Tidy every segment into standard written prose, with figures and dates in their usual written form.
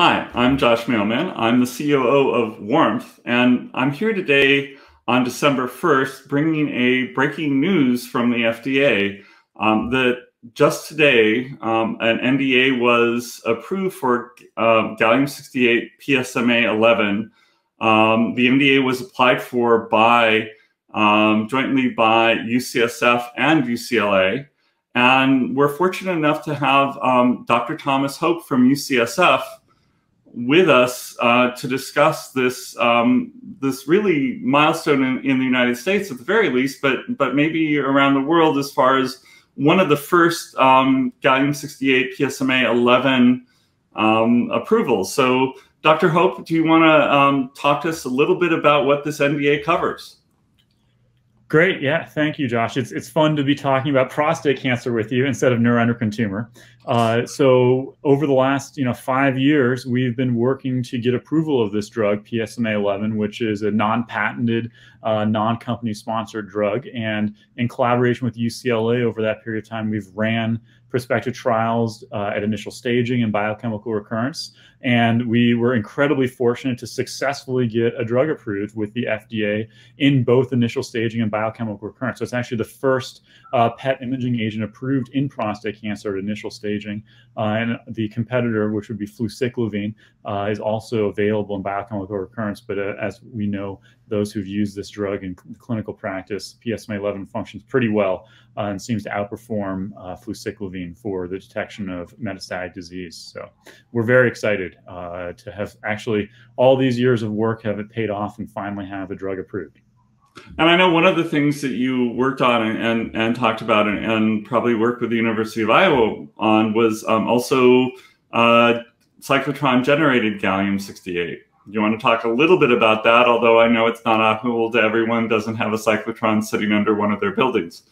Hi, I'm Josh Mailman. I'm the COO of Warmth, and I'm here today on December 1st bringing a breaking news from the FDA that just today an NDA was approved for Gallium-68 PSMA 11. The NDA was applied for jointly by UCSF and UCLA. And we're fortunate enough to have Dr. Thomas Hope from UCSF with us to discuss this this really milestone in the United States at the very least, but maybe around the world as far as one of the first Gallium-68 PSMA 11 approvals. So, Dr. Hope, do you want to talk to us a little bit about what this NDA covers? Great. Yeah. Thank you, Josh. It's fun to be talking about prostate cancer with you instead of neuroendocrine tumor. So over the last 5 years, we've been working to get approval of this drug, PSMA 11, which is a non-patented, non-company sponsored drug. And in collaboration with UCLA over that period of time, we've ran prospective trials at initial staging and biochemical recurrence. And we were incredibly fortunate to successfully get a drug approved with the FDA in both initial staging and biochemical recurrence. So it's actually the first PET imaging agent approved in prostate cancer at initial staging. And the competitor, which would be fluciclovine, is also available in biochemical recurrence. But as we know, those who've used this drug in clinical practice, PSMA 11 functions pretty well and seems to outperform fluciclovine for the detection of metastatic disease. So we're very excited to have actually all these years of work have it paid off and finally have a drug approved. And I know one of the things that you worked on and talked about and probably worked with the University of Iowa on was also cyclotron-generated Gallium-68. You want to talk a little bit about that, although I know it's not applicable to everyone, doesn't have a cyclotron sitting under one of their buildings.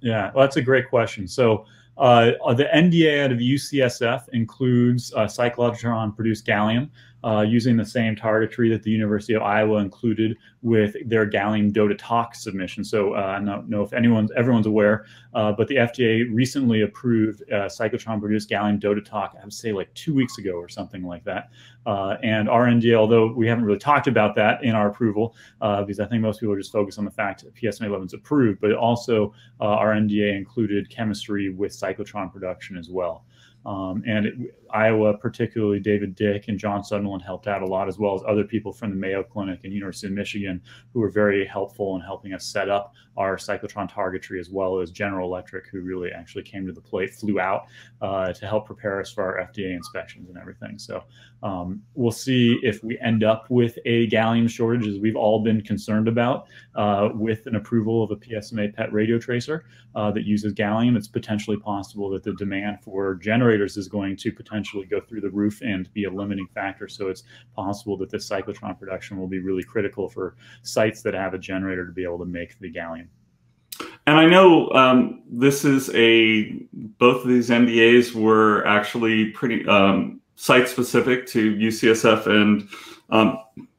Yeah, well, that's a great question. So the NDA out of UCSF includes cyclotron-produced gallium using the same targetry that the University of Iowa included with their gallium DOTA-tox submission. So I don't know if everyone's aware, but the FDA recently approved cyclotron-produced gallium DOTA-tox, I would say like 2 weeks ago or something like that. And our NDA, although we haven't really talked about that in our approval, because I think most people are just focused on the fact that PSMA 11 is approved, but also our NDA included chemistry with cyclotron production as well. Iowa, particularly David Dick and John Sutherland, helped out a lot, as well as other people from the Mayo Clinic and University of Michigan, who were very helpful in helping us set up our cyclotron targetry, as well as General Electric, who really actually came to the plate, flew out to help prepare us for our FDA inspections and everything. So we'll see if we end up with a gallium shortage, as we've all been concerned about, with an approval of a PSMA PET radiotracer that uses gallium. It's potentially possible that the demand for generators is going to potentially go through the roof and be a limiting factor. So it's possible that this cyclotron production will be really critical for sites that have a generator to be able to make the gallium. And I know both of these NDAs were actually pretty site-specific to UCSF and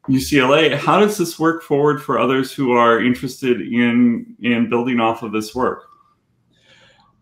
UCLA. How does this work forward for others who are interested in building off of this work?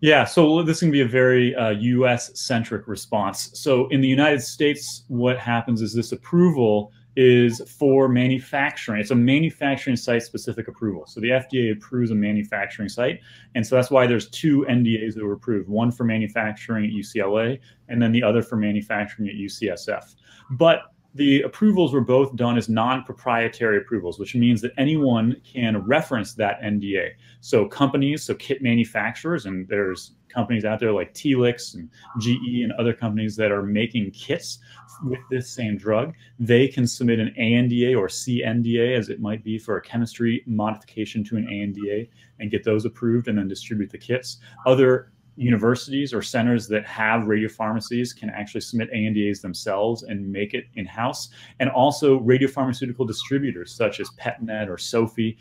Yeah, so this is going to be a very US-centric response. So in the United States, what happens is this approval is for manufacturing. It's a manufacturing site-specific approval. So the FDA approves a manufacturing site. And so that's why there's 2 NDAs that were approved, one for manufacturing at UCLA and then the other for manufacturing at UCSF. But the approvals were both done as non-proprietary approvals, which means that anyone can reference that NDA. So companies, so kit manufacturers, and there's companies out there like Telix and GE and other companies that are making kits with this same drug, they can submit an ANDA or CNDA, as it might be, for a chemistry modification to an ANDA and get those approved and then distribute the kits. Other universities or centers that have radiopharmacies can actually submit ANDAs themselves and make it in-house. And also radiopharmaceutical distributors such as PetNet or Sophie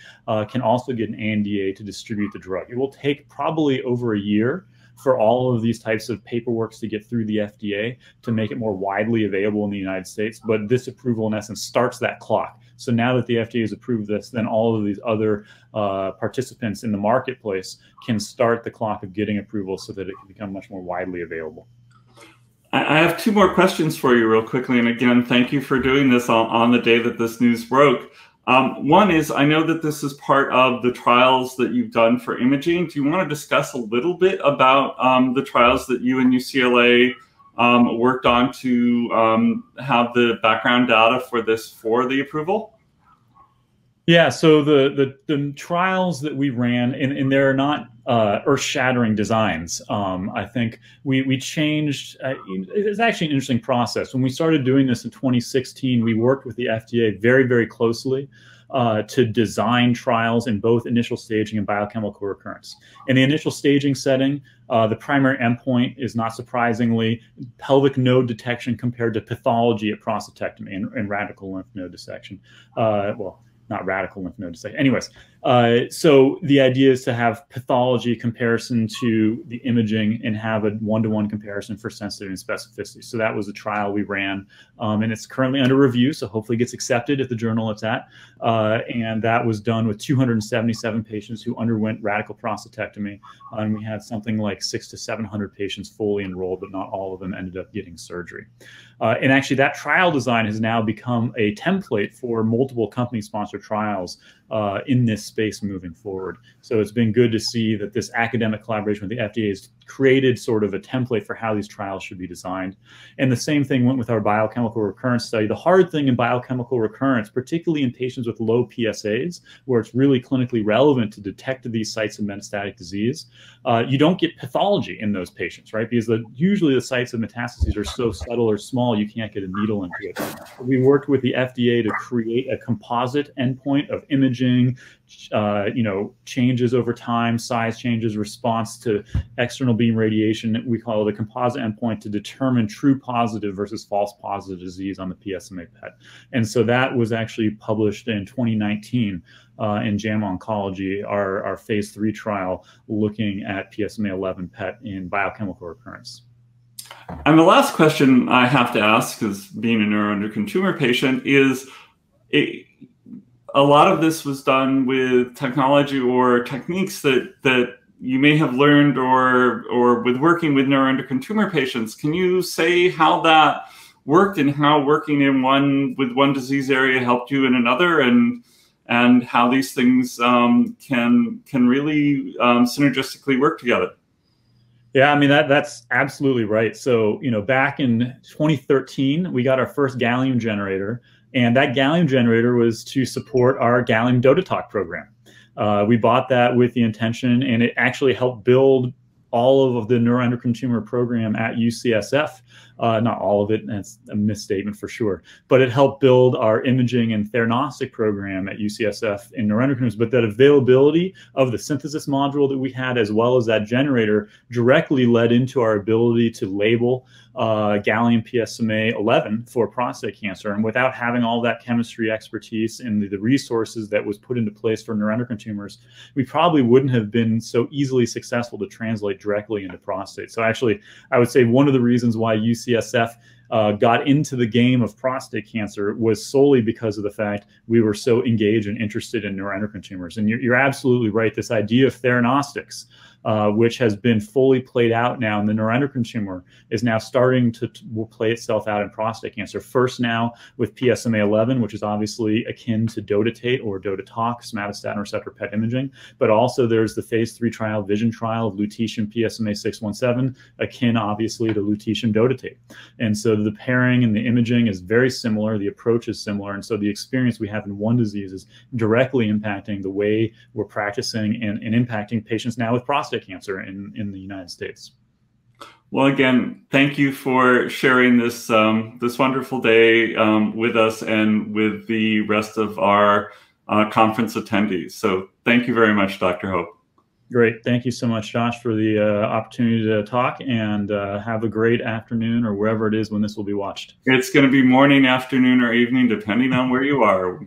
can also get an ANDA to distribute the drug. It will take probably over a year for all of these types of paperwork to get through the FDA to make it more widely available in the United States. But this approval, in essence, starts that clock. So now that the FDA has approved this, then all of these other participants in the marketplace can start the clock of getting approval so that it can become much more widely available. I have two more questions for you real quickly. And again, thank you for doing this on the day that this news broke. One is, I know that this is part of the trials that you've done for imaging. Do you want to discuss a little bit about the trials that you and UCLA worked on to have the background data for the approval? Yeah, so the trials that we ran, and they're not earth-shattering designs. I think we changed. It's actually an interesting process. When we started doing this in 2016, we worked with the FDA very, very closely to design trials in both initial staging and biochemical recurrence. In the initial staging setting, the primary endpoint is, not surprisingly, pelvic node detection compared to pathology at prostatectomy and radical lymph node dissection. Well, not radical lymph node dissection. Anyways, so the idea is to have pathology comparison to the imaging and have a one-to-one comparison for sensitivity and specificity. So that was a trial we ran, and it's currently under review, so hopefully it gets accepted at the journal it's at. And that was done with 277 patients who underwent radical prostatectomy, and we had something like 600 to 700 patients fully enrolled, but not all of them ended up getting surgery. And actually, that trial design has now become a template for multiple company-sponsored trials in this space moving forward. So it's been good to see that this academic collaboration with the FDA has created sort of a template for how these trials should be designed. And the same thing went with our biochemical recurrence study. The hard thing in biochemical recurrence, particularly in patients with low PSAs, where it's really clinically relevant to detect these sites of metastatic disease, you don't get pathology in those patients, right? Because usually the sites of metastases are so subtle or small, you can't get a needle into it. We worked with the FDA to create a composite endpoint of imaging, changes over time, size changes, response to external beam radiation. We call it a composite endpoint to determine true positive versus false positive disease on the PSMA PET. And so that was actually published in 2019 in JAMA Oncology, our phase 3 trial looking at PSMA 11 PET in biochemical recurrence. And the last question I have to ask, because being a neuroendocrine tumor patient, is a lot of this was done with technology or techniques that you may have learned or with working with neuroendocrine tumor patients. Can you say how that worked and how working with one disease area helped you in another, and how these things can really synergistically work together? Yeah, I mean, that's absolutely right. So, back in 2013, we got our first gallium generator, and that gallium generator was to support our gallium DOTATOC program. We bought that with the intention, and it actually helped build all of the neuroendocrine tumor program at UCSF. Not all of it, that's a misstatement for sure, but it helped build our imaging and theranostic program at UCSF in neuroendocrines. But that availability of the synthesis module that we had, as well as that generator, directly led into our ability to label gallium PSMA 11 for prostate cancer. And without having all that chemistry expertise and the resources that was put into place for neuroendocrine tumors, we probably wouldn't have been so easily successful to translate directly into prostate. So actually, I would say one of the reasons why UCSF got into the game of prostate cancer was solely because of the fact we were so engaged and interested in neuroendocrine tumors. And you're absolutely right. This idea of theranostics, which has been fully played out now in the neuroendocrine tumor, is now starting to play itself out in prostate cancer. First now with PSMA 11, which is obviously akin to dotatate or DOTATOC, somatostatin receptor PET imaging, but also there's the phase 3 trial, VISION trial of lutetium PSMA 617, akin obviously to lutetium dotatate. And so the pairing and the imaging is very similar, the approach is similar, and so the experience we have in one disease is directly impacting the way we're practicing and impacting patients now with prostate cancer in the United States. Well, again, thank you for sharing this this wonderful day with us and with the rest of our conference attendees. So thank you very much, Dr. Hope. Great. Thank you so much, Josh, for the opportunity to talk, and have a great afternoon or wherever it is when this will be watched. It's going to be morning, afternoon, or evening, depending on where you are.